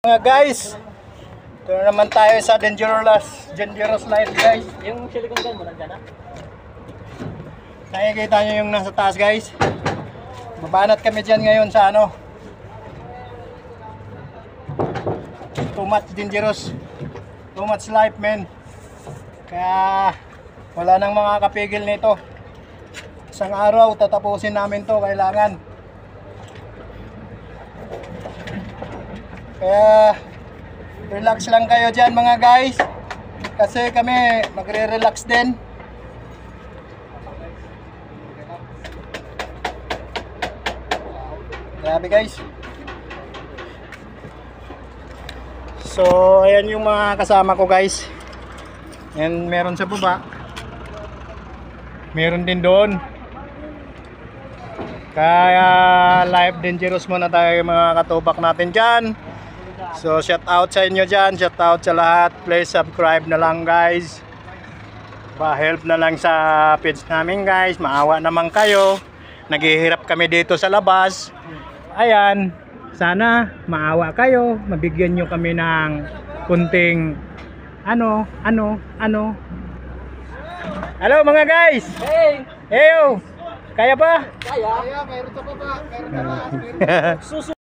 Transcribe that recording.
Mga guys, ito na naman tayo sa dangerous life guys. Yung silicone gun mo nandiyan na? Nakikita nyo yung nasa taas guys. Babanat kami dyan ngayon sa ano. Too much dangerous. Too much life man. Kaya wala nang makakapigil nito. Isang araw tatapusin namin to kailangan. Kaya relax lang kayo dyan mga guys. Kasi kami magre-relax din. Grabe guys. So ayan yung mga kasama ko guys. And meron sa baba. Meron din doon. Kaya live dangerous muna tayo mga katubak natin dyan. So shout out sa inyo dyan. Shout out sa lahat. Please subscribe na lang guys. Pa-help na lang sa page namin guys. Maawa naman kayo. Naghihirap kami dito sa labas. Ayan. Sana maawa kayo. Mabigyan nyo kami ng kunting ano. Hello mga guys. Hey! Heyo. Kaya ba? Kaya? Kaya, mayroon sa baba. Mayroon sa baba.